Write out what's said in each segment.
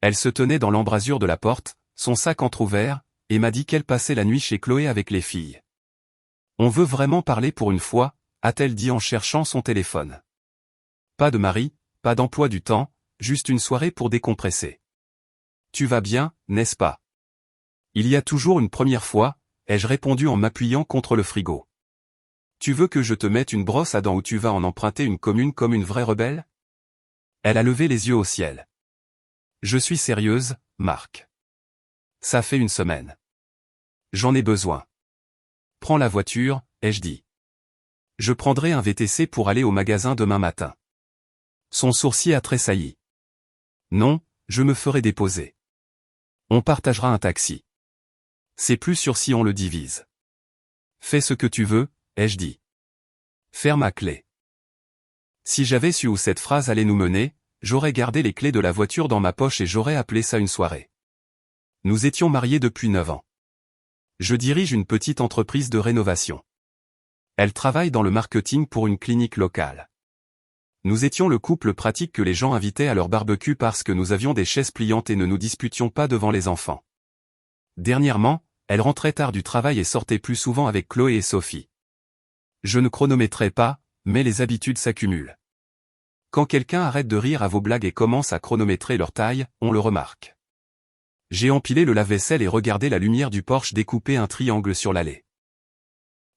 Elle se tenait dans l'embrasure de la porte, son sac entrouvert, et m'a dit qu'elle passait la nuit chez Chloé avec les filles. On veut vraiment parler pour une fois, a-t-elle dit en cherchant son téléphone. Pas de mari, pas d'emploi du temps, juste une soirée pour décompresser. Tu vas bien, n'est-ce pas? Il y a toujours une première fois, ai-je répondu en m'appuyant contre le frigo. Tu veux que je te mette une brosse à dents ou tu vas en emprunter une commune comme une vraie rebelle? Elle a levé les yeux au ciel. Je suis sérieuse, Marc. Ça fait une semaine. J'en ai besoin. Prends la voiture, ai-je dit. Je prendrai un VTC pour aller au magasin demain matin. Son sourcil a tressailli. Non, je me ferai déposer. On partagera un taxi. C'est plus sûr si on le divise. Fais ce que tu veux, ai-je dit. Ferme à clé. Si j'avais su où cette phrase allait nous mener, j'aurais gardé les clés de la voiture dans ma poche et j'aurais appelé ça une soirée. Nous étions mariés depuis 9 ans. Je dirige une petite entreprise de rénovation. Elle travaille dans le marketing pour une clinique locale. Nous étions le couple pratique que les gens invitaient à leur barbecue parce que nous avions des chaises pliantes et ne nous disputions pas devant les enfants. Dernièrement, elle rentrait tard du travail et sortait plus souvent avec Chloé et Sophie. Je ne chronométrais pas, mais les habitudes s'accumulent. Quand quelqu'un arrête de rire à vos blagues et commence à chronométrer leur taille, on le remarque. J'ai empilé le lave-vaisselle et regardé la lumière du Porsche découper un triangle sur l'allée.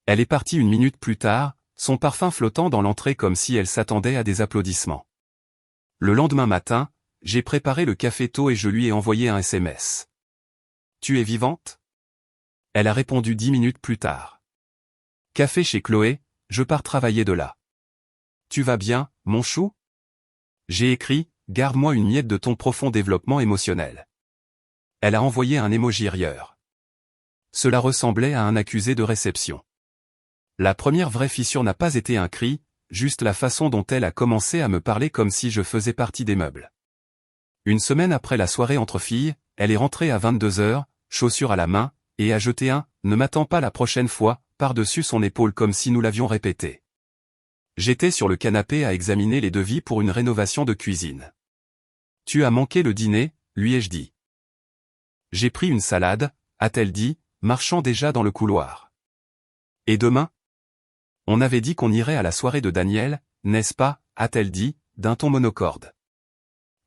Elle est partie 1 minute plus tard, son parfum flottant dans l'entrée comme si elle s'attendait à des applaudissements. Le lendemain matin, j'ai préparé le café tôt et je lui ai envoyé un SMS. Tu es vivante? Elle a répondu 10 minutes plus tard. Café chez Chloé, je pars travailler de là. Tu vas bien, mon chou? J'ai écrit, garde-moi une miette de ton profond développement émotionnel. Elle a envoyé un emoji rieur. Cela ressemblait à un accusé de réception. La première vraie fissure n'a pas été un cri, juste la façon dont elle a commencé à me parler comme si je faisais partie des meubles. Une semaine après la soirée entre filles, elle est rentrée à 22h, chaussures à la main, et a jeté un « ne m'attends pas la prochaine fois » par-dessus son épaule comme si nous l'avions répété. J'étais sur le canapé à examiner les devis pour une rénovation de cuisine. Tu as manqué le dîner, lui ai-je dit. J'ai pris une salade, a-t-elle dit, marchant déjà dans le couloir. Et demain? On avait dit qu'on irait à la soirée de Daniel, n'est-ce pas, a-t-elle dit, d'un ton monocorde.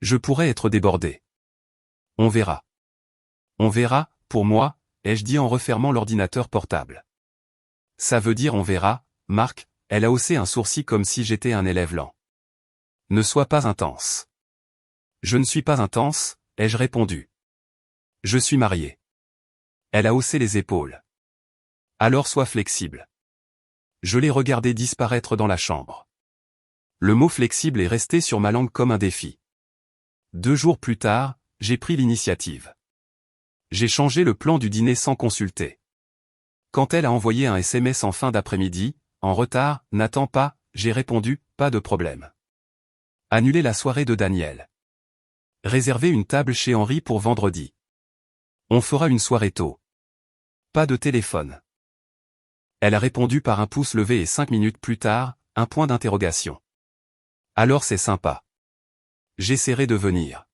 Je pourrais être débordé. On verra. On verra, pour moi, ai-je dit en refermant l'ordinateur portable. Ça veut dire on verra, Marc, elle a haussé un sourcil comme si j'étais un élève lent. Ne sois pas intense. Je ne suis pas intense, ai-je répondu. Je suis marié. Elle a haussé les épaules. Alors sois flexible. Je l'ai regardé disparaître dans la chambre. Le mot flexible est resté sur ma langue comme un défi. 2 jours plus tard, j'ai pris l'initiative. J'ai changé le plan du dîner sans consulter. Quand elle a envoyé un SMS en fin d'après-midi, en retard, n'attends pas, j'ai répondu, pas de problème. Annuler la soirée de Daniel. Réserver une table chez Henri pour vendredi. On fera une soirée tôt. Pas de téléphone. Elle a répondu par un pouce levé et 5 minutes plus tard, un point d'interrogation. Alors c'est sympa. J'essaierai de venir.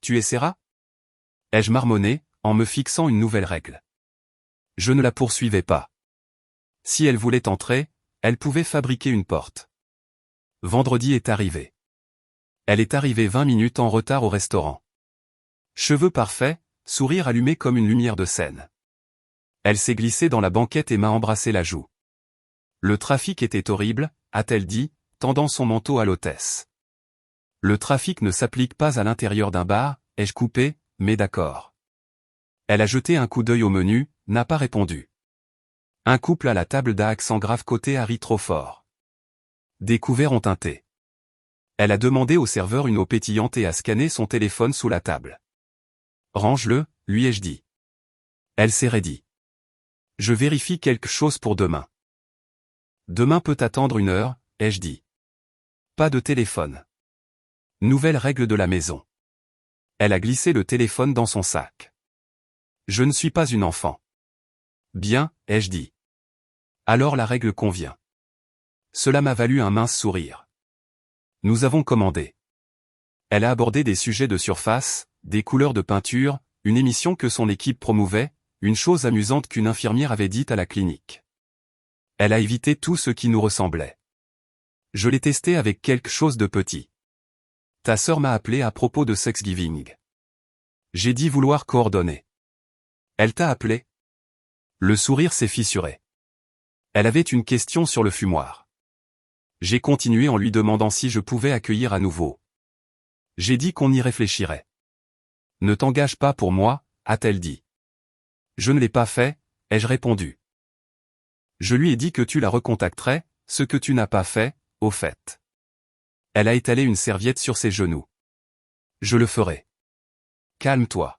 Tu essaieras? Ai-je marmonné, en me fixant une nouvelle règle. Je ne la poursuivais pas. Si elle voulait entrer, elle pouvait fabriquer une porte. Vendredi est arrivé. Elle est arrivée 20 minutes en retard au restaurant. Cheveux parfaits, sourire allumé comme une lumière de scène. Elle s'est glissée dans la banquette et m'a embrassé la joue. Le trafic était horrible, a-t-elle dit, tendant son manteau à l'hôtesse. Le trafic ne s'applique pas à l'intérieur d'un bar, ai-je coupé, mais d'accord. Elle a jeté un coup d'œil au menu, n'a pas répondu. Un couple à la table d'un accent grave côté Harry trop fort. Des couverts ont teinté. Elle a demandé au serveur une eau pétillante et a scanné son téléphone sous la table. Range-le, lui ai-je dit. Elle s'est raidie. Je vérifie quelque chose pour demain. Demain peut attendre 1 heure, ai-je dit. Pas de téléphone. Nouvelle règle de la maison. Elle a glissé le téléphone dans son sac. Je ne suis pas une enfant. Bien, ai-je dit. Alors la règle convient. Cela m'a valu un mince sourire. Nous avons commandé. Elle a abordé des sujets de surface, des couleurs de peinture, une émission que son équipe promouvait, une chose amusante qu'une infirmière avait dite à la clinique. Elle a évité tout ce qui nous ressemblait. Je l'ai testé avec quelque chose de petit. Ta sœur m'a appelé à propos de Thanksgiving. J'ai dit vouloir coordonner. Elle t'a appelé? Le sourire s'est fissuré. Elle avait une question sur le fumoir. J'ai continué en lui demandant si je pouvais accueillir à nouveau. J'ai dit qu'on y réfléchirait. Ne t'engage pas pour moi, a-t-elle dit. Je ne l'ai pas fait, ai-je répondu. Je lui ai dit que tu la recontacterais, ce que tu n'as pas fait, au fait. Elle a étalé une serviette sur ses genoux. Je le ferai. Calme-toi.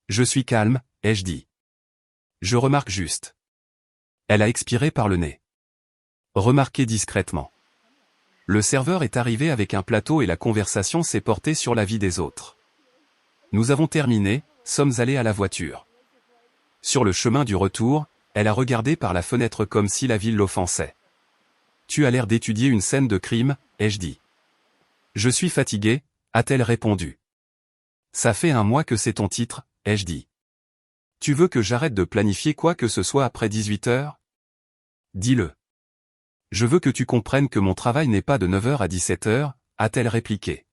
Je suis calme, ai-je dit. Je remarque juste. Elle a expiré par le nez. Remarquez discrètement. Le serveur est arrivé avec un plateau et la conversation s'est portée sur la vie des autres. Nous avons terminé, sommes allés à la voiture. Sur le chemin du retour, elle a regardé par la fenêtre comme si la ville l'offensait. Tu as l'air d'étudier une scène de crime, ai-je dit. Je suis fatigué, a-t-elle répondu. Ça fait un mois que c'est ton titre, ai-je dit. Tu veux que j'arrête de planifier quoi que ce soit après 18 heures? Dis-le. Je veux que tu comprennes que mon travail n'est pas de 9 heures à 17 heures, a-t-elle répliqué.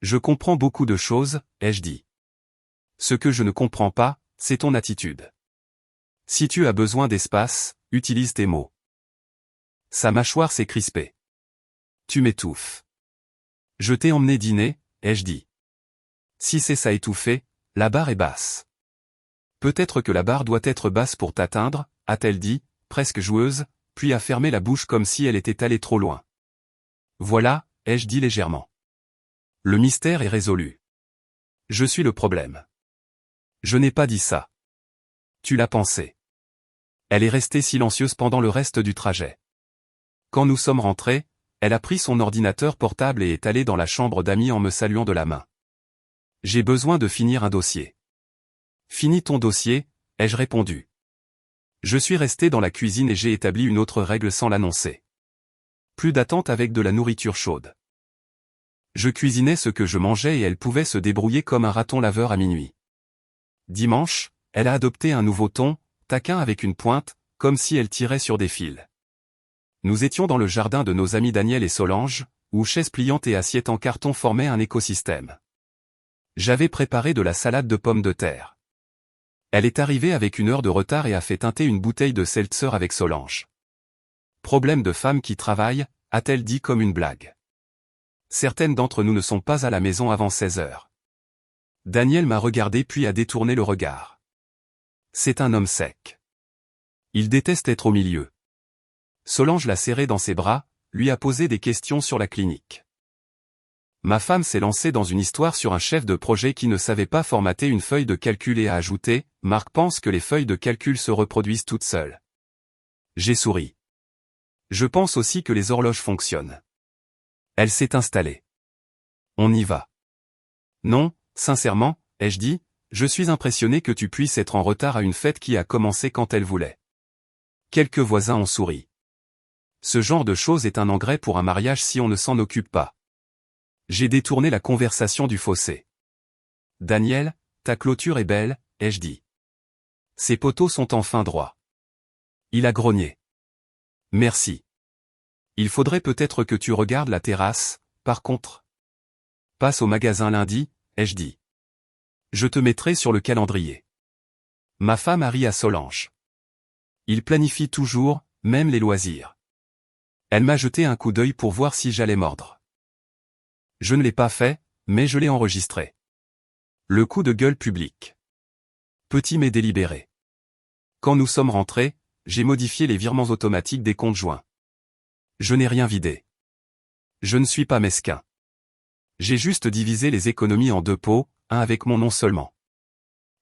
Je comprends beaucoup de choses, ai-je dit. Ce que je ne comprends pas, c'est ton attitude. Si tu as besoin d'espace, utilise tes mots. Sa mâchoire s'est crispée. Tu m'étouffes. Je t'ai emmené dîner, ai-je dit. Si c'est ça étouffé, la barre est basse. Peut-être que la barre doit être basse pour t'atteindre, a-t-elle dit, presque joueuse, puis a fermé la bouche comme si elle était allée trop loin. Voilà, ai-je dit légèrement. Le mystère est résolu. Je suis le problème. Je n'ai pas dit ça. Tu l'as pensé. Elle est restée silencieuse pendant le reste du trajet. Quand nous sommes rentrés, elle a pris son ordinateur portable et est allée dans la chambre d'amis en me saluant de la main. J'ai besoin de finir un dossier. Finis ton dossier, ai-je répondu. Je suis resté dans la cuisine et j'ai établi une autre règle sans l'annoncer. Plus d'attente avec de la nourriture chaude. Je cuisinais ce que je mangeais et elle pouvait se débrouiller comme un raton laveur à minuit. Dimanche, elle a adopté un nouveau ton, taquin avec une pointe, comme si elle tirait sur des fils. Nous étions dans le jardin de nos amis Daniel et Solange, où chaises pliantes et assiettes en carton formaient un écosystème. J'avais préparé de la salade de pommes de terre. Elle est arrivée avec une heure de retard et a fait teinter une bouteille de seltzer avec Solange. Problème de femme qui travaille, a-t-elle dit comme une blague. Certaines d'entre nous ne sont pas à la maison avant 16 heures. Daniel m'a regardé puis a détourné le regard. C'est un homme sec. Il déteste être au milieu. Solange l'a serré dans ses bras, lui a posé des questions sur la clinique. Ma femme s'est lancée dans une histoire sur un chef de projet qui ne savait pas formater une feuille de calcul et a ajouté « Marc pense que les feuilles de calcul se reproduisent toutes seules. » J'ai souri. Je pense aussi que les horloges fonctionnent. Elle s'est installée. On y va. Non, sincèrement, ai-je dit, je suis impressionné que tu puisses être en retard à une fête qui a commencé quand elle voulait. Quelques voisins ont souri. Ce genre de chose est un engrais pour un mariage si on ne s'en occupe pas. J'ai détourné la conversation du fossé. Daniel, ta clôture est belle, ai-je dit. Ces poteaux sont enfin droits. Il a grogné. Merci. Il faudrait peut-être que tu regardes la terrasse, par contre. Passe au magasin lundi, ai-je dit. Je te mettrai sur le calendrier. Ma femme a ri à Solange. Il planifie toujours, même les loisirs. Elle m'a jeté un coup d'œil pour voir si j'allais mordre. Je ne l'ai pas fait, mais je l'ai enregistré. Le coup de gueule public. Petit mais délibéré. Quand nous sommes rentrés, j'ai modifié les virements automatiques des comptes joints. Je n'ai rien vidé. Je ne suis pas mesquin. J'ai juste divisé les économies en deux pots, un avec mon nom seulement.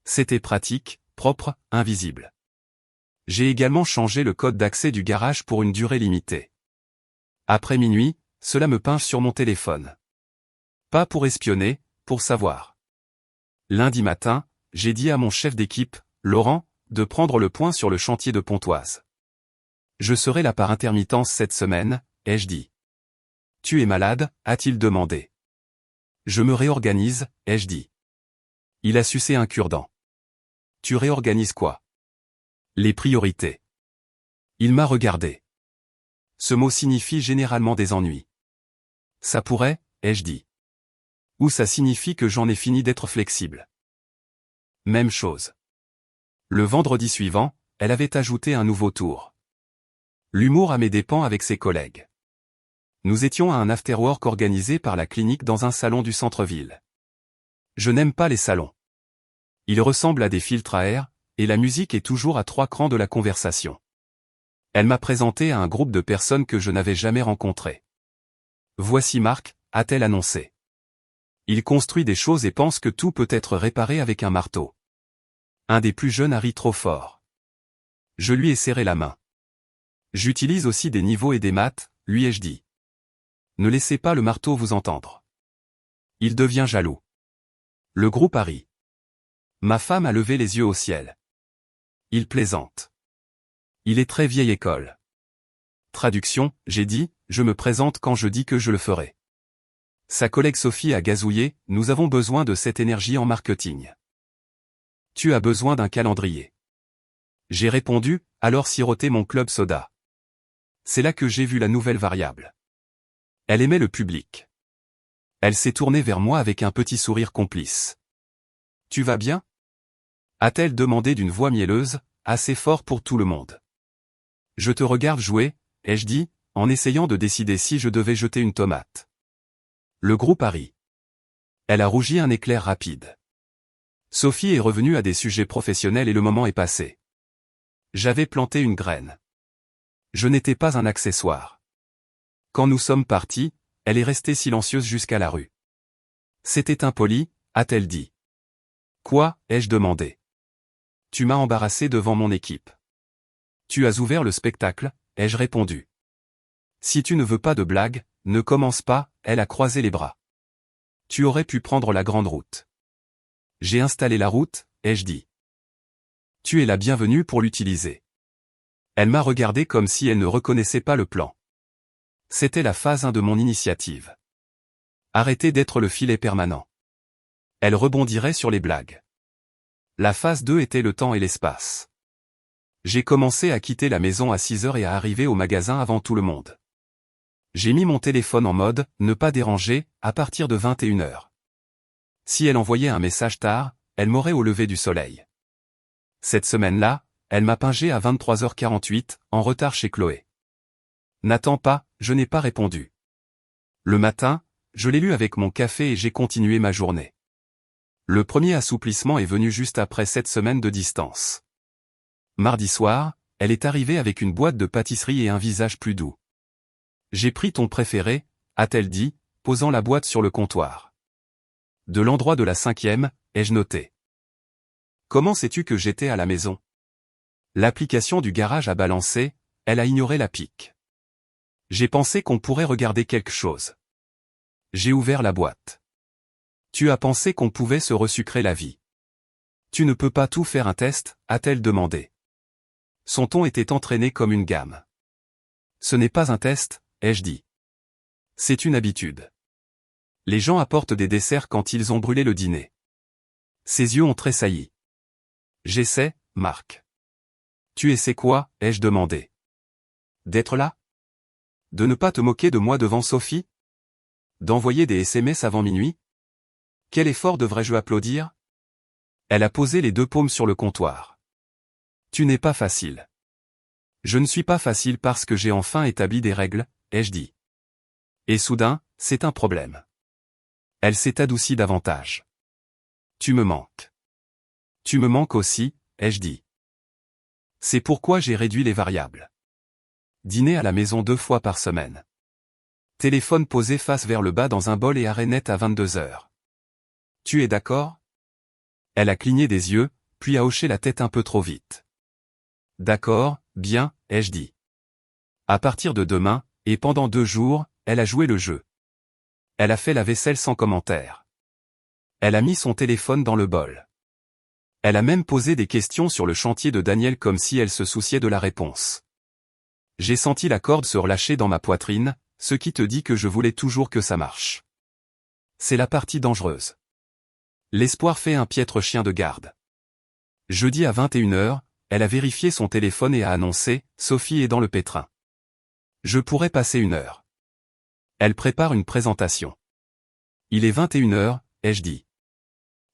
C'était pratique, propre, invisible. J'ai également changé le code d'accès du garage pour une durée limitée. Après minuit, cela me pince sur mon téléphone. Pas pour espionner, pour savoir. Lundi matin, j'ai dit à mon chef d'équipe, Laurent, de prendre le point sur le chantier de Pontoise. Je serai là par intermittence cette semaine, ai-je dit. Tu es malade, a-t-il demandé. Je me réorganise, ai-je dit. Il a sucé un cure-dent. Tu réorganises quoi? Les priorités. Il m'a regardé. Ce mot signifie généralement des ennuis. Ça pourrait, ai-je dit. Ou ça signifie que j'en ai fini d'être flexible. Même chose. Le vendredi suivant, elle avait ajouté un nouveau tour. L'humour à mes dépens avec ses collègues. Nous étions à un after-work organisé par la clinique dans un salon du centre-ville. Je n'aime pas les salons. Ils ressemblent à des filtres à air, et la musique est toujours à 3 crans de la conversation. Elle m'a présenté à un groupe de personnes que je n'avais jamais rencontrées. Voici Marc, a-t-elle annoncé. Il construit des choses et pense que tout peut être réparé avec un marteau. Un des plus jeunes a ri trop fort. Je lui ai serré la main. J'utilise aussi des niveaux et des maths, lui ai-je dit. Ne laissez pas le marteau vous entendre. Il devient jaloux. Le groupe a ri. Ma femme a levé les yeux au ciel. Il plaisante. Il est très vieille école. Traduction, j'ai dit, je me présente quand je dis que je le ferai. Sa collègue Sophie a gazouillé, nous avons besoin de cette énergie en marketing. Tu as besoin d'un calendrier. J'ai répondu, alors sirotez mon club soda. C'est là que j'ai vu la nouvelle variable. Elle aimait le public. Elle s'est tournée vers moi avec un petit sourire complice. Tu vas bien? A-t-elle demandé d'une voix mielleuse, assez fort pour tout le monde. Je te regarde jouer, ai-je dit, en essayant de décider si je devais jeter une tomate. Le groupe a ri. Elle a rougi un éclair rapide. Sophie est revenue à des sujets professionnels et le moment est passé. J'avais planté une graine. Je n'étais pas un accessoire. Quand nous sommes partis, elle est restée silencieuse jusqu'à la rue. C'était impoli, a-t-elle dit. Quoi, ai-je demandé. Tu m'as embarrassé devant mon équipe. Tu as ouvert le spectacle, ai-je répondu. Si tu ne veux pas de blague, ne commence pas, elle a croisé les bras. Tu aurais pu prendre la grande route. J'ai installé la route, ai-je dit. Tu es la bienvenue pour l'utiliser. Elle m'a regardé comme si elle ne reconnaissait pas le plan. C'était la phase 1 de mon initiative. Arrêter d'être le filet permanent. Elle rebondirait sur les blagues. La phase 2 était le temps et l'espace. J'ai commencé à quitter la maison à 6 heures et à arriver au magasin avant tout le monde. J'ai mis mon téléphone en mode « ne pas déranger » à partir de 21 heures. Si elle envoyait un message tard, elle m'aurait au lever du soleil. Cette semaine-là, elle m'a pingé à 23h48, en retard chez Chloé. N'attends pas, je n'ai pas répondu. Le matin, je l'ai lu avec mon café et j'ai continué ma journée. Le premier assouplissement est venu juste après 7 semaines de distance. Mardi soir, elle est arrivée avec une boîte de pâtisserie et un visage plus doux. J'ai pris ton préféré, a-t-elle dit, posant la boîte sur le comptoir. De l'endroit de la 5e, ai-je noté. Comment sais-tu que j'étais à la maison? L'application du garage a balancé, elle a ignoré la pique. J'ai pensé qu'on pourrait regarder quelque chose. J'ai ouvert la boîte. Tu as pensé qu'on pouvait se resucrer la vie. Tu ne peux pas tout faire un test, a-t-elle demandé. Son ton était entraîné comme une gamme. Ce n'est pas un test, ai-je dit. C'est une habitude. Les gens apportent des desserts quand ils ont brûlé le dîner. Ses yeux ont tressailli. J'essaie, Marc. Tu essaies quoi, ai-je demandé. D'être là? De ne pas te moquer de moi devant Sophie? D'envoyer des SMS avant minuit? Quel effort devrais-je applaudir? Elle a posé les 2 paumes sur le comptoir. Tu n'es pas facile. Je ne suis pas facile parce que j'ai enfin établi des règles, ai-je dit. Et soudain, c'est un problème. Elle s'est adoucie davantage. Tu me manques. Tu me manques aussi, ai-je dit. C'est pourquoi j'ai réduit les variables. Dîner à la maison 2 fois par semaine. Téléphone posé face vers le bas dans un bol et arrêt net à 22 heures. Tu es d'accord? Elle a cligné des yeux, puis a hoché la tête un peu trop vite. D'accord, bien, ai-je dit. À partir de demain, et pendant 2 jours, elle a joué le jeu. Elle a fait la vaisselle sans commentaire. Elle a mis son téléphone dans le bol. Elle a même posé des questions sur le chantier de Daniel comme si elle se souciait de la réponse. J'ai senti la corde se relâcher dans ma poitrine, ce qui te dit que je voulais toujours que ça marche. C'est la partie dangereuse. L'espoir fait un piètre chien de garde. Jeudi à 21h, elle a vérifié son téléphone et a annoncé « Sophie est dans le pétrin. Je pourrais passer 1 heure. » Elle prépare une présentation. Il est 21h, ai-je dit.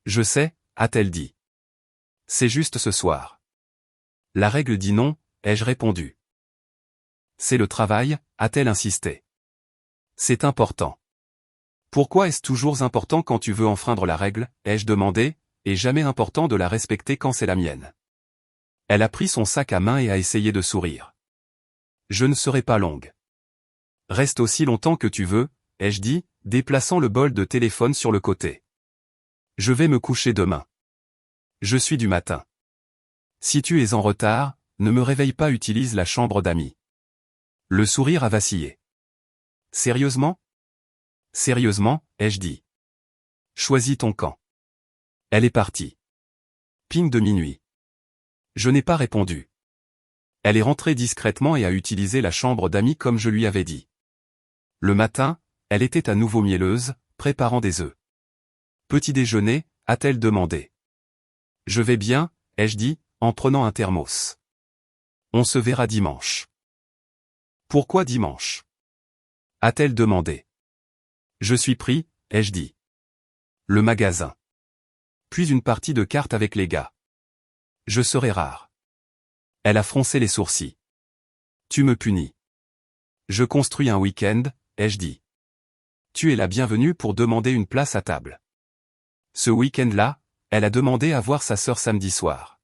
Je sais, a-t-elle dit. C'est juste ce soir. La règle dit non, ai-je répondu. C'est le travail, a-t-elle insisté. C'est important. Pourquoi est-ce toujours important quand tu veux enfreindre la règle, ai-je demandé, et jamais important de la respecter quand c'est la mienne. Elle a pris son sac à main et a essayé de sourire. Je ne serai pas longue. Reste aussi longtemps que tu veux, ai-je dit, déplaçant le bol de téléphone sur le côté. Je vais me coucher demain. Je suis du matin. Si tu es en retard, ne me réveille pas, utilise la chambre d'amis. Le sourire a vacillé. Sérieusement? Sérieusement, ai-je dit. Choisis ton camp. Elle est partie. Ping de minuit. Je n'ai pas répondu. Elle est rentrée discrètement et a utilisé la chambre d'amis comme je lui avais dit. Le matin, elle était à nouveau mielleuse, préparant des œufs. Petit déjeuner, a-t-elle demandé. Je vais bien, ai-je dit, en prenant un thermos. On se verra dimanche. Pourquoi dimanche? A-t-elle demandé. Je suis pris, ai-je dit. Le magasin. Puis une partie de cartes avec les gars. Je serai rare. Elle a froncé les sourcils. Tu me punis. Je construis un week-end, ai-je dit. Tu es la bienvenue pour demander une place à table. Ce week-end-là, elle a demandé à voir sa sœur samedi soir.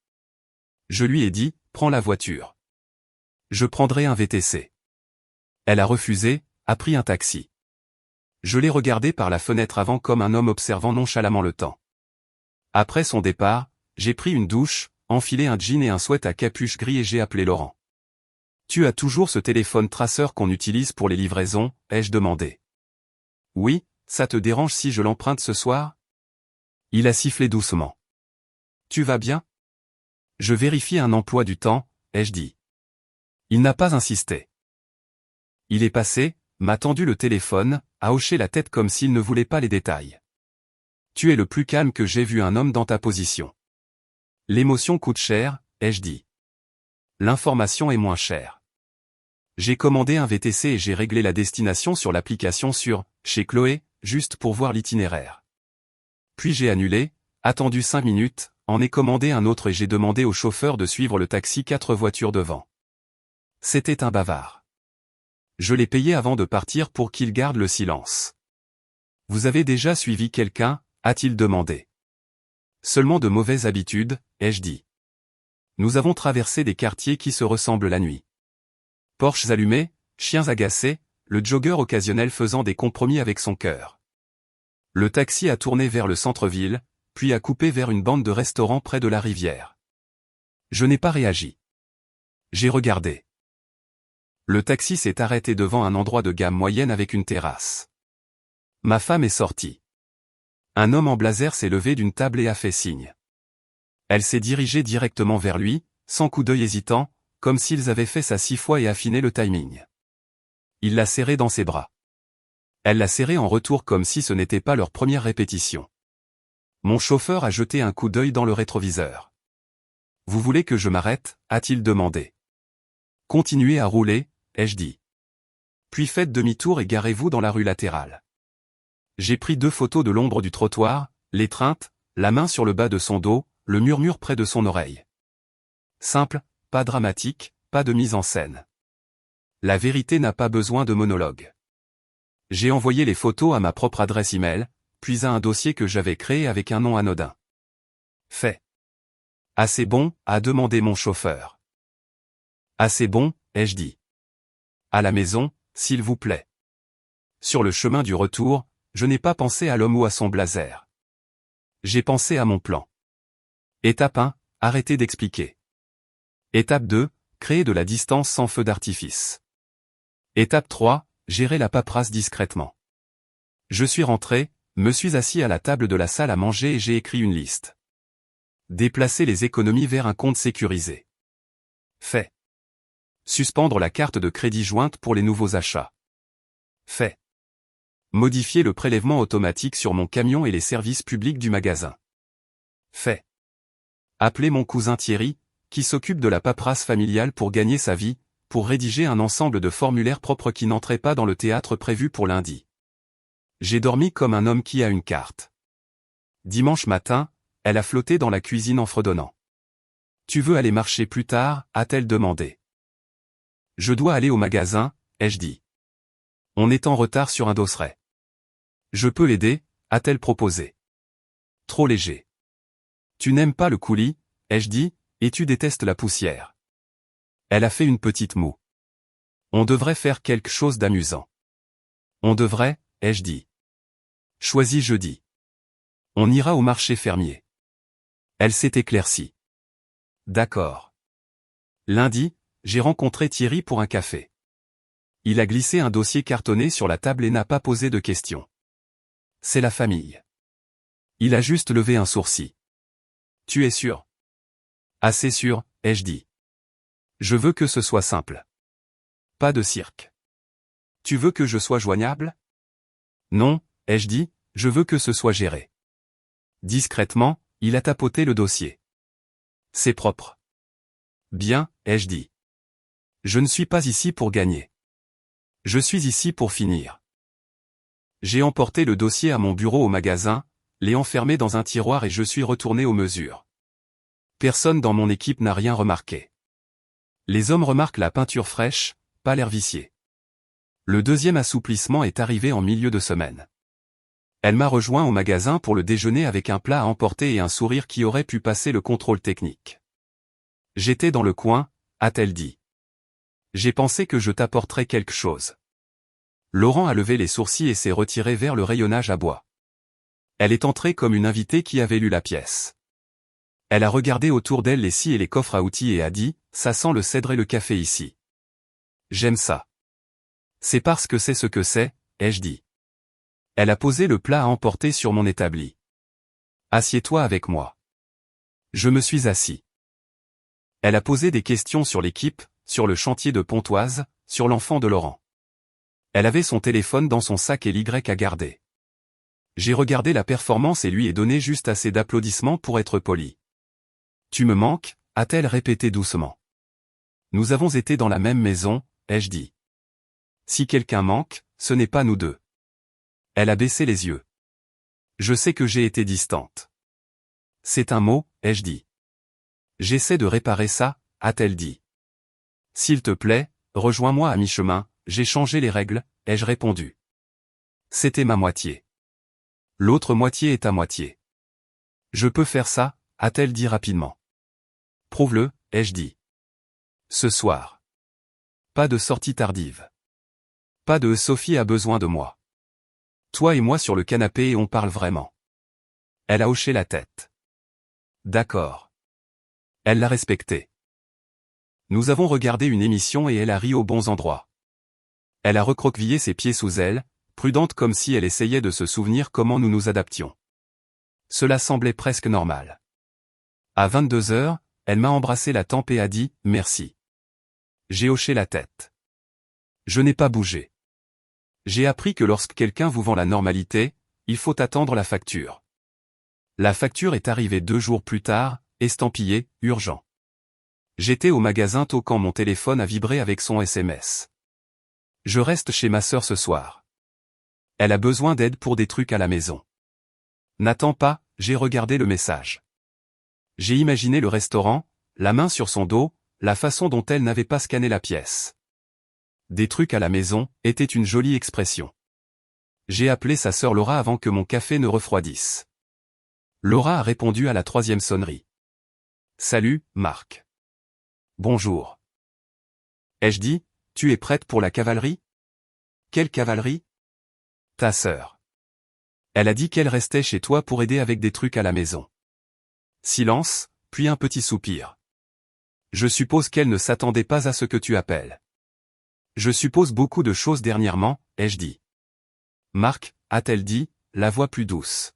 Je lui ai dit, prends la voiture. Je prendrai un VTC. Elle a refusé, a pris un taxi. Je l'ai regardé par la fenêtre avant comme un homme observant nonchalamment le temps. Après son départ, j'ai pris une douche, enfilé un jean et un sweat à capuche gris et j'ai appelé Laurent. Tu as toujours ce téléphone traceur qu'on utilise pour les livraisons, ai-je demandé. Oui, ça te dérange si je l'emprunte ce soir? Il a sifflé doucement. Tu vas bien? Je vérifie un emploi du temps, ai-je dit. Il n'a pas insisté. Il est passé, m'a tendu le téléphone, a hoché la tête comme s'il ne voulait pas les détails. Tu es le plus calme que j'ai vu un homme dans ta position. L'émotion coûte cher, ai-je dit. L'information est moins chère. J'ai commandé un VTC et j'ai réglé la destination sur l'application chez Chloé, juste pour voir l'itinéraire. Puis j'ai annulé, attendu 5 minutes, en ai commandé un autre et j'ai demandé au chauffeur de suivre le taxi 4 voitures devant. C'était un bavard. Je l'ai payé avant de partir pour qu'il garde le silence. Vous avez déjà suivi quelqu'un, a-t-il demandé. Seulement de mauvaises habitudes, ai-je dit. Nous avons traversé des quartiers qui se ressemblent la nuit. Porsches allumés, chiens agacés, le jogger occasionnel faisant des compromis avec son cœur. Le taxi a tourné vers le centre-ville, puis a coupé vers une bande de restaurants près de la rivière. Je n'ai pas réagi. J'ai regardé. Le taxi s'est arrêté devant un endroit de gamme moyenne avec une terrasse. Ma femme est sortie. Un homme en blazer s'est levé d'une table et a fait signe. Elle s'est dirigée directement vers lui, sans coup d'œil hésitant, comme s'ils avaient fait ça 6 fois et affiné le timing. Il l'a serrée dans ses bras. Elle l'a serrée en retour comme si ce n'était pas leur première répétition. Mon chauffeur a jeté un coup d'œil dans le rétroviseur. Vous voulez que je m'arrête, a-t-il demandé. Continuez à rouler, ai-je dit. Puis faites demi-tour et garez-vous dans la rue latérale. J'ai pris 2 photos de l'ombre du trottoir, l'étreinte, la main sur le bas de son dos, le murmure près de son oreille. Simple, pas dramatique, pas de mise en scène. La vérité n'a pas besoin de monologue. J'ai envoyé les photos à ma propre adresse email, puis à un dossier que j'avais créé avec un nom anodin. Fait. Assez bon, a demandé mon chauffeur. Assez bon, ai-je dit. À la maison, s'il vous plaît. Sur le chemin du retour, je n'ai pas pensé à l'homme ou à son blazer. J'ai pensé à mon plan. Étape 1, arrêter d'expliquer. Étape 2, créer de la distance sans feu d'artifice. Étape 3, gérer la paperasse discrètement. Je suis rentré, me suis assis à la table de la salle à manger et j'ai écrit une liste. Déplacer les économies vers un compte sécurisé. Fait. Suspendre la carte de crédit jointe pour les nouveaux achats. Fait. Modifier le prélèvement automatique sur mon camion et les services publics du magasin. Fait. Appelez mon cousin Thierry, qui s'occupe de la paperasse familiale pour gagner sa vie, pour rédiger un ensemble de formulaires propres qui n'entraient pas dans le théâtre prévu pour lundi. J'ai dormi comme un homme qui a une carte. Dimanche matin, elle a flotté dans la cuisine en fredonnant. Tu veux aller marcher plus tard, a-t-elle demandé. Je dois aller au magasin, ai-je dit. On est en retard sur un dosseret. Je peux l'aider, a-t-elle proposé. Trop léger. Tu n'aimes pas le coulis, ai-je dit, et tu détestes la poussière. Elle a fait une petite moue. On devrait faire quelque chose d'amusant. On devrait, ai-je dit. Choisis jeudi. On ira au marché fermier. Elle s'est éclaircie. D'accord. Lundi, j'ai rencontré Thierry pour un café. Il a glissé un dossier cartonné sur la table et n'a pas posé de questions. C'est la famille. Il a juste levé un sourcil. Tu es sûr? Assez sûr, ai-je dit. Je veux que ce soit simple. Pas de cirque. Tu veux que je sois joignable? Non, ai-je dit, je veux que ce soit géré. Discrètement, il a tapoté le dossier. C'est propre. Bien, ai-je dit. Je ne suis pas ici pour gagner. Je suis ici pour finir. J'ai emporté le dossier à mon bureau au magasin, l'ai enfermé dans un tiroir et je suis retourné aux mesures. Personne dans mon équipe n'a rien remarqué. Les hommes remarquent la peinture fraîche, pas l'air vicié. Le deuxième assouplissement est arrivé en milieu de semaine. Elle m'a rejoint au magasin pour le déjeuner avec un plat à emporter et un sourire qui aurait pu passer le contrôle technique. J'étais dans le coin, a-t-elle dit. J'ai pensé que je t'apporterais quelque chose. Laurent a levé les sourcils et s'est retiré vers le rayonnage à bois. Elle est entrée comme une invitée qui avait lu la pièce. Elle a regardé autour d'elle les scies et les coffres à outils et a dit, ça sent le cèdre et le café ici. J'aime ça. C'est parce que c'est ce que c'est, ai-je dit. Elle a posé le plat à emporter sur mon établi. Assieds-toi avec moi. Je me suis assis. Elle a posé des questions sur l'équipe, sur le chantier de Pontoise, sur l'enfant de Laurent. Elle avait son téléphone dans son sac et l'Y à garder. J'ai regardé la performance et lui ai donné juste assez d'applaudissements pour être poli. Tu me manques, a-t-elle répété doucement. Nous avons été dans la même maison, ai-je dit. Si quelqu'un manque, ce n'est pas nous deux. Elle a baissé les yeux. Je sais que j'ai été distante. C'est un mot, ai-je dit. J'essaie de réparer ça, a-t-elle dit. S'il te plaît, rejoins-moi à mi-chemin, j'ai changé les règles, ai-je répondu. C'était ma moitié. L'autre moitié est à moitié. Je peux faire ça, a-t-elle dit rapidement. Prouve-le, ai-je dit. Ce soir. Pas de sortie tardive. Pas de Sophie a besoin de moi. Toi et moi sur le canapé et on parle vraiment. Elle a hoché la tête. D'accord. Elle l'a respecté. Nous avons regardé une émission et elle a ri aux bons endroits. Elle a recroquevillé ses pieds sous elle, prudente comme si elle essayait de se souvenir comment nous nous adaptions. Cela semblait presque normal. À 22 heures, elle m'a embrassé la tempe et a dit « Merci ». J'ai hoché la tête. Je n'ai pas bougé. J'ai appris que lorsque quelqu'un vous vend la normalité, il faut attendre la facture. La facture est arrivée 2 jours plus tard, estampillée « Urgent ». J'étais au magasin tôt quand mon téléphone a vibré avec son SMS. Je reste chez ma sœur ce soir. Elle a besoin d'aide pour des trucs à la maison. N'attends pas, j'ai regardé le message. J'ai imaginé le restaurant, la main sur son dos, la façon dont elle n'avait pas scanné la pièce. Des trucs à la maison, était une jolie expression. J'ai appelé sa sœur Laura avant que mon café ne refroidisse. Laura a répondu à la 3e sonnerie. Salut, Marc. Bonjour. Ai-je dit, tu es prête pour la cavalerie? Quelle cavalerie? Ta sœur. Elle a dit qu'elle restait chez toi pour aider avec des trucs à la maison. Silence, puis un petit soupir. Je suppose qu'elle ne s'attendait pas à ce que tu appelles. Je suppose beaucoup de choses dernièrement, ai-je dit. Marc, a-t-elle dit, la voix plus douce.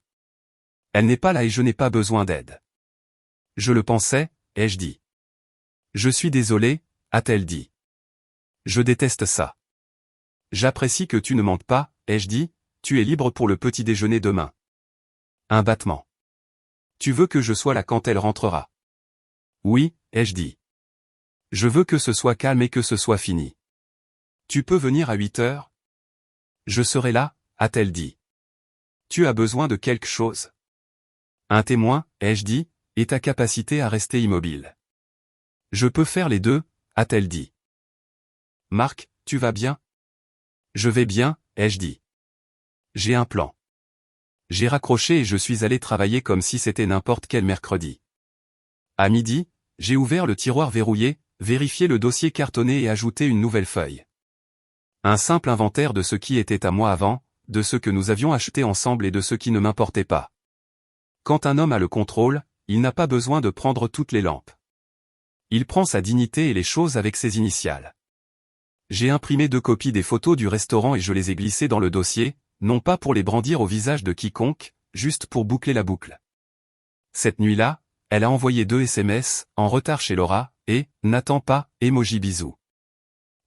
Elle n'est pas là et je n'ai pas besoin d'aide. Je le pensais, ai-je dit. Je suis désolé, a-t-elle dit. Je déteste ça. J'apprécie que tu ne mentes pas, ai-je dit, tu es libre pour le petit déjeuner demain. Un battement. Tu veux que je sois là quand elle rentrera? Oui, ai-je dit. Je veux que ce soit calme et que ce soit fini. Tu peux venir à 8 heures? Je serai là, a-t-elle dit. Tu as besoin de quelque chose? Un témoin, ai-je dit, et ta capacité à rester immobile. Je peux faire les deux, a-t-elle dit. Marc, tu vas bien? Je vais bien, ai-je dit. J'ai un plan. J'ai raccroché et je suis allé travailler comme si c'était n'importe quel mercredi. À midi, j'ai ouvert le tiroir verrouillé, vérifié le dossier cartonné et ajouté une nouvelle feuille. Un simple inventaire de ce qui était à moi avant, de ce que nous avions acheté ensemble et de ce qui ne m'importait pas. Quand un homme a le contrôle, il n'a pas besoin de prendre toutes les lampes. Il prend sa dignité et les choses avec ses initiales. J'ai imprimé 2 copies des photos du restaurant et je les ai glissées dans le dossier, non pas pour les brandir au visage de quiconque, juste pour boucler la boucle. Cette nuit-là, elle a envoyé 2 SMS, en retard chez Laura, et « n'attends pas, emoji bisou ».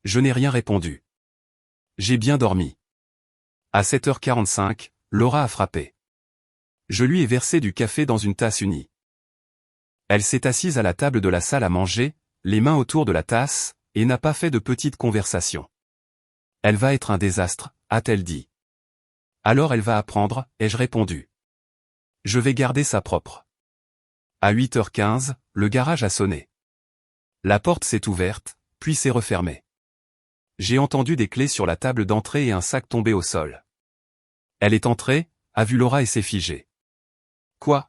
Je n'ai rien répondu. J'ai bien dormi. À 7h45, Laura a frappé. Je lui ai versé du café dans une tasse unie. Elle s'est assise à la table de la salle à manger, les mains autour de la tasse, et n'a pas fait de petite conversation. Elle va être un désastre, a-t-elle dit. Alors elle va apprendre, ai-je répondu. Je vais garder ça propre. À 8h15, le garage a sonné. La porte s'est ouverte, puis s'est refermée. J'ai entendu des clés sur la table d'entrée et un sac tomber au sol. Elle est entrée, a vu Laura et s'est figée. Quoi?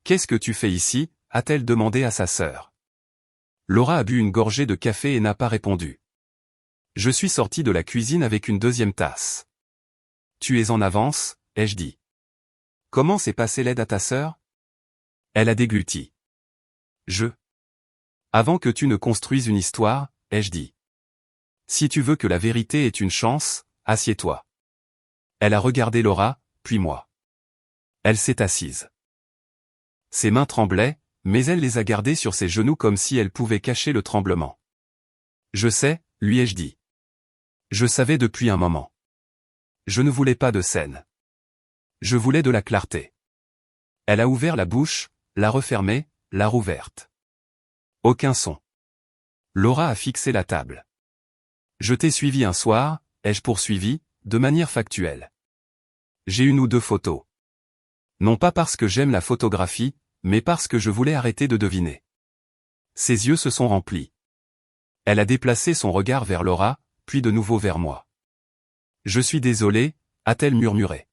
Qu'est-ce que tu fais ici? A-t-elle demandé à sa sœur. Laura a bu une gorgée de café et n'a pas répondu. Je suis sorti de la cuisine avec une deuxième tasse. Tu es en avance, ai-je dit. Comment s'est passée l'aide à ta sœur? Elle a dégluti. Avant que tu ne construises une histoire, ai-je dit. Si tu veux que la vérité ait une chance, assieds-toi. Elle a regardé Laura, puis moi. Elle s'est assise. Ses mains tremblaient, mais elle les a gardées sur ses genoux comme si elle pouvait cacher le tremblement. Je sais, lui ai-je dit. Je savais depuis un moment. Je ne voulais pas de scène. Je voulais de la clarté. Elle a ouvert la bouche, l'a refermée, l'a rouverte. Aucun son. Laura a fixé la table. Je t'ai suivi un soir, ai-je poursuivi, de manière factuelle. J'ai 1 ou 2 photos. Non pas parce que j'aime la photographie, mais parce que je voulais arrêter de deviner. Ses yeux se sont remplis. Elle a déplacé son regard vers Laura, puis de nouveau vers moi. Je suis désolé, a-t-elle murmuré.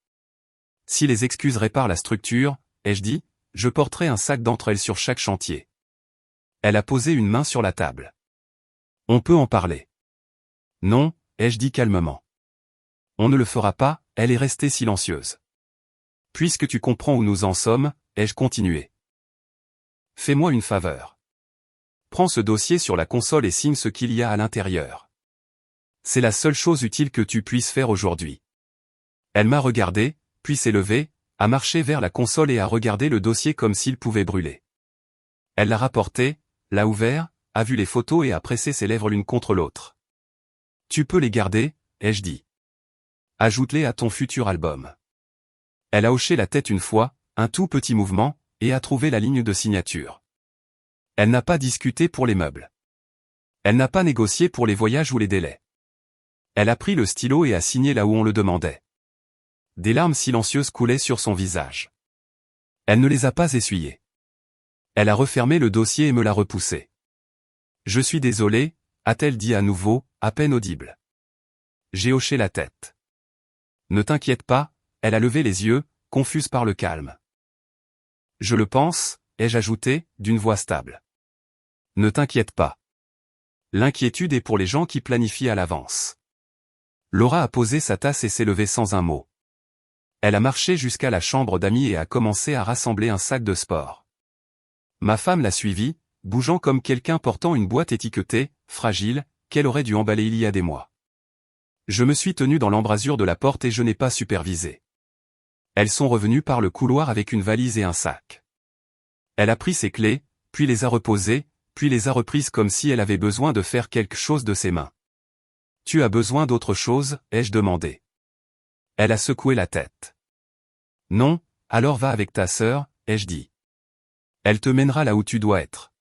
Si les excuses réparent la structure, ai-je dit, je porterai un sac d'entre elles sur chaque chantier. Elle a posé une main sur la table. On peut en parler. Non, ai-je dit calmement. On ne le fera pas, elle est restée silencieuse. Puisque tu comprends où nous en sommes, ai-je continué. Fais-moi une faveur. Prends ce dossier sur la console et signe ce qu'il y a à l'intérieur. C'est la seule chose utile que tu puisses faire aujourd'hui. Elle m'a regardé, puis s'est levée, a marché vers la console et a regardé le dossier comme s'il pouvait brûler. Elle l'a rapporté, l'a ouvert, a vu les photos et a pressé ses lèvres l'une contre l'autre. Tu peux les garder, ai-je dit. Ajoute-les à ton futur album. Elle a hoché la tête une fois, un tout petit mouvement, et a trouvé la ligne de signature. Elle n'a pas discuté pour les meubles. Elle n'a pas négocié pour les voyages ou les délais. Elle a pris le stylo et a signé là où on le demandait. Des larmes silencieuses coulaient sur son visage. Elle ne les a pas essuyées. Elle a refermé le dossier et me l'a repoussé. Je suis désolé, a-t-elle dit à nouveau, à peine audible. J'ai hoché la tête. Ne t'inquiète pas, elle a levé les yeux, confuse par le calme. Je le pense, ai-je ajouté, d'une voix stable. Ne t'inquiète pas. L'inquiétude est pour les gens qui planifient à l'avance. Laura a posé sa tasse et s'est levée sans un mot. Elle a marché jusqu'à la chambre d'amis et a commencé à rassembler un sac de sport. Ma femme l'a suivie, bougeant comme quelqu'un portant une boîte étiquetée, fragile, qu'elle aurait dû emballer il y a des mois. Je me suis tenu dans l'embrasure de la porte et je n'ai pas supervisé. Elles sont revenues par le couloir avec une valise et un sac. Elle a pris ses clés, puis les a reposées, puis les a reprises comme si elle avait besoin de faire quelque chose de ses mains. Tu as besoin d'autre chose, ai-je demandé. Elle a secoué la tête. Non, alors va avec ta sœur, ai-je dit. Elle te mènera là où tu dois être.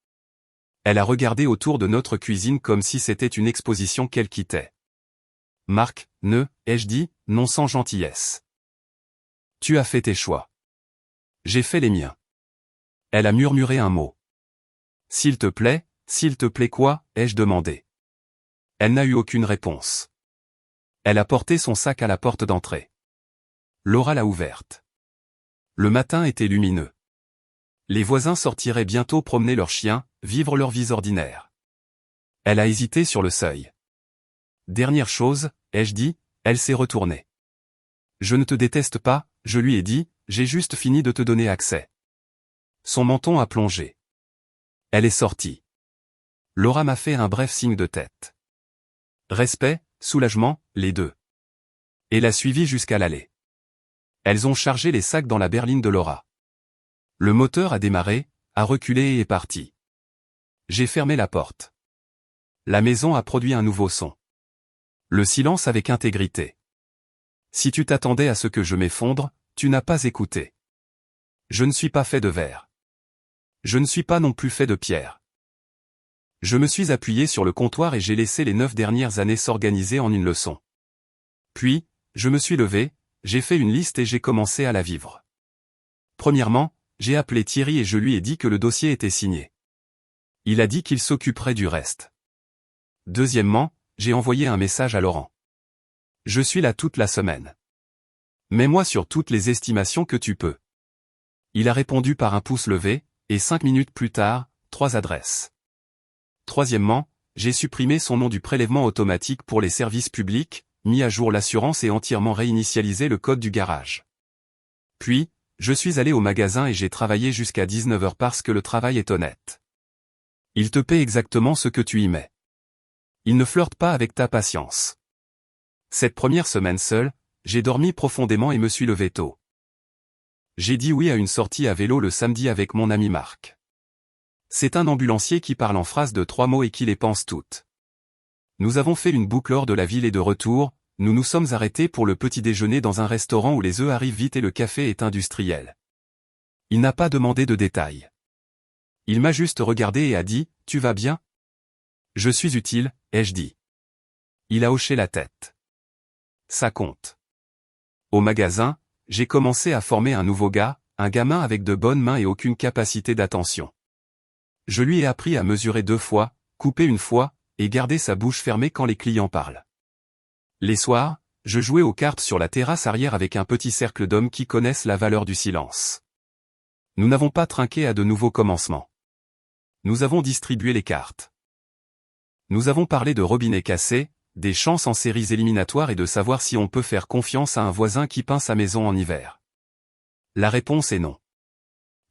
Elle a regardé autour de notre cuisine comme si c'était une exposition qu'elle quittait. Marc, ne, ai-je dit, non sans gentillesse. Tu as fait tes choix. J'ai fait les miens. Elle a murmuré un mot. S'il te plaît quoi, ai-je demandé. Elle n'a eu aucune réponse. Elle a porté son sac à la porte d'entrée. Laura l'a ouverte. Le matin était lumineux. Les voisins sortiraient bientôt promener leurs chiens, vivre leur vie ordinaire. Elle a hésité sur le seuil. Dernière chose, ai-je dit, elle s'est retournée. Je ne te déteste pas, je lui ai dit, j'ai juste fini de te donner accès. Son menton a plongé. Elle est sortie. Laura m'a fait un bref signe de tête. Respect, soulagement, les deux. Et l'a suivi jusqu'à l'allée. Elles ont chargé les sacs dans la berline de Laura. Le moteur a démarré, a reculé et est parti. J'ai fermé la porte. La maison a produit un nouveau son. Le silence avec intégrité. Si tu t'attendais à ce que je m'effondre, tu n'as pas écouté. Je ne suis pas fait de verre. Je ne suis pas non plus fait de pierre. Je me suis appuyé sur le comptoir et j'ai laissé les 9 dernières années s'organiser en une leçon. Puis, je me suis levé, j'ai fait une liste et j'ai commencé à la vivre. Premièrement, j'ai appelé Thierry et je lui ai dit que le dossier était signé. Il a dit qu'il s'occuperait du reste. Deuxièmement, j'ai envoyé un message à Laurent. Je suis là toute la semaine. Mets-moi sur toutes les estimations que tu peux. Il a répondu par un pouce levé, et 5 minutes plus tard, 3 adresses. Troisièmement, j'ai supprimé son nom du prélèvement automatique pour les services publics, mis à jour l'assurance et entièrement réinitialisé le code du garage. Puis, je suis allé au magasin et j'ai travaillé jusqu'à 19h parce que le travail est honnête. Il te paie exactement ce que tu y mets. Il ne flirte pas avec ta patience. Cette première semaine seule, j'ai dormi profondément et me suis levé tôt. J'ai dit oui à une sortie à vélo le samedi avec mon ami Marc. C'est un ambulancier qui parle en phrases de 3 mots et qui les pense toutes. Nous avons fait une boucle hors de la ville et de retour, nous nous sommes arrêtés pour le petit déjeuner dans un restaurant où les œufs arrivent vite et le café est industriel. Il n'a pas demandé de détails. Il m'a juste regardé et a dit, « Tu vas bien ?» Je suis utile, ai-je dit. Il a hoché la tête. Ça compte. Au magasin, j'ai commencé à former un nouveau gars, un gamin avec de bonnes mains et aucune capacité d'attention. Je lui ai appris à mesurer 2 fois, couper 1 fois, et garder sa bouche fermée quand les clients parlent. Les soirs, je jouais aux cartes sur la terrasse arrière avec un petit cercle d'hommes qui connaissent la valeur du silence. Nous n'avons pas trinqué à de nouveaux commencements. Nous avons distribué les cartes. Nous avons parlé de robinets cassés, des chances en séries éliminatoires et de savoir si on peut faire confiance à un voisin qui peint sa maison en hiver. La réponse est non.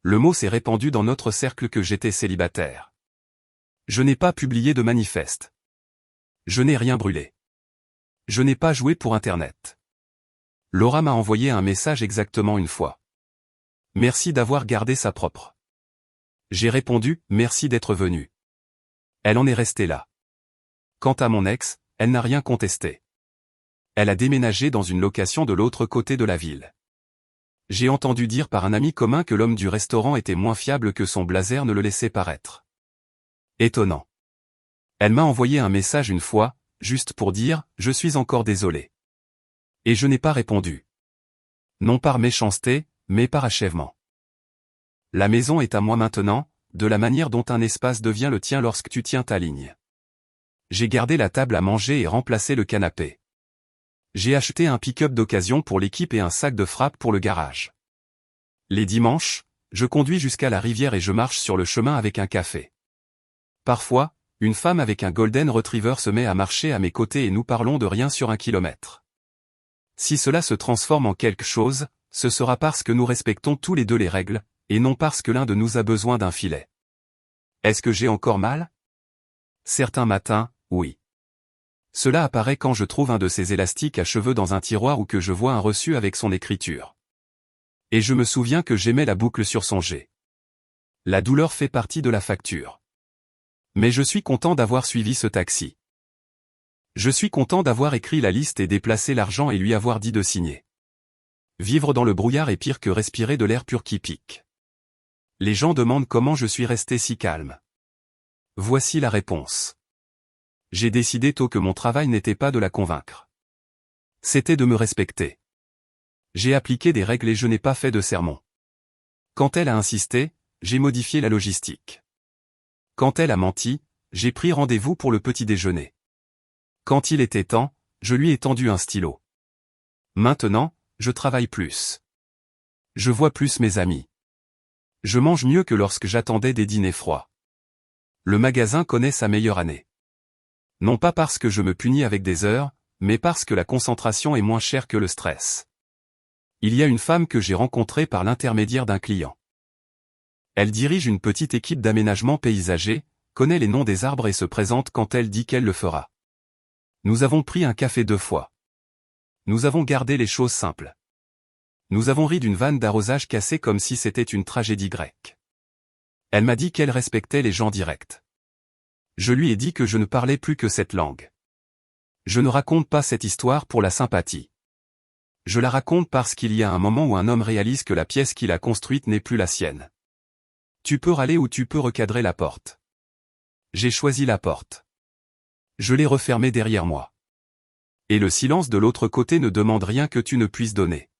Le mot s'est répandu dans notre cercle que j'étais célibataire. Je n'ai pas publié de manifeste. Je n'ai rien brûlé. Je n'ai pas joué pour Internet. Laura m'a envoyé un message exactement 1 fois. Merci d'avoir gardé sa propre. J'ai répondu, merci d'être venu. Elle en est restée là. Quant à mon ex, elle n'a rien contesté. Elle a déménagé dans une location de l'autre côté de la ville. J'ai entendu dire par un ami commun que l'homme du restaurant était moins fiable que son blazer ne le laissait paraître. Étonnant. Elle m'a envoyé un message 1 fois, juste pour dire « Je suis encore désolé ». Et je n'ai pas répondu. Non par méchanceté, mais par achèvement. La maison est à moi maintenant, de la manière dont un espace devient le tien lorsque tu tiens ta ligne. J'ai gardé la table à manger et remplacé le canapé. J'ai acheté un pick-up d'occasion pour l'équipe et un sac de frappe pour le garage. Les dimanches, je conduis jusqu'à la rivière et je marche sur le chemin avec un café. Parfois, une femme avec un golden retriever se met à marcher à mes côtés et nous parlons de rien sur 1 kilomètre. Si cela se transforme en quelque chose, ce sera parce que nous respectons tous les deux les règles, et non parce que l'un de nous a besoin d'un filet. Est-ce que j'ai encore mal? Certains matins, oui. Cela apparaît quand je trouve un de ces élastiques à cheveux dans un tiroir ou que je vois un reçu avec son écriture. Et je me souviens que j'aimais la boucle sur son G. La douleur fait partie de la facture. Mais je suis content d'avoir suivi ce taxi. Je suis content d'avoir écrit la liste et déplacé l'argent et lui avoir dit de signer. Vivre dans le brouillard est pire que respirer de l'air pur qui pique. Les gens demandent comment je suis resté si calme. Voici la réponse. J'ai décidé tôt que mon travail n'était pas de la convaincre. C'était de me respecter. J'ai appliqué des règles et je n'ai pas fait de sermon. Quand elle a insisté, j'ai modifié la logistique. Quand elle a menti, j'ai pris rendez-vous pour le petit déjeuner. Quand il était temps, je lui ai tendu un stylo. Maintenant, je travaille plus. Je vois plus mes amis. Je mange mieux que lorsque j'attendais des dîners froids. Le magasin connaît sa meilleure année. Non pas parce que je me punis avec des heures, mais parce que la concentration est moins chère que le stress. Il y a une femme que j'ai rencontrée par l'intermédiaire d'un client. Elle dirige une petite équipe d'aménagement paysager, connaît les noms des arbres et se présente quand elle dit qu'elle le fera. Nous avons pris un café 2 fois. Nous avons gardé les choses simples. Nous avons ri d'une vanne d'arrosage cassée comme si c'était une tragédie grecque. Elle m'a dit qu'elle respectait les gens directs. Je lui ai dit que je ne parlais plus que cette langue. Je ne raconte pas cette histoire pour la sympathie. Je la raconte parce qu'il y a un moment où un homme réalise que la pièce qu'il a construite n'est plus la sienne. Tu peux râler ou tu peux recadrer la porte. J'ai choisi la porte. Je l'ai refermée derrière moi. Et le silence de l'autre côté ne demande rien que tu ne puisses donner.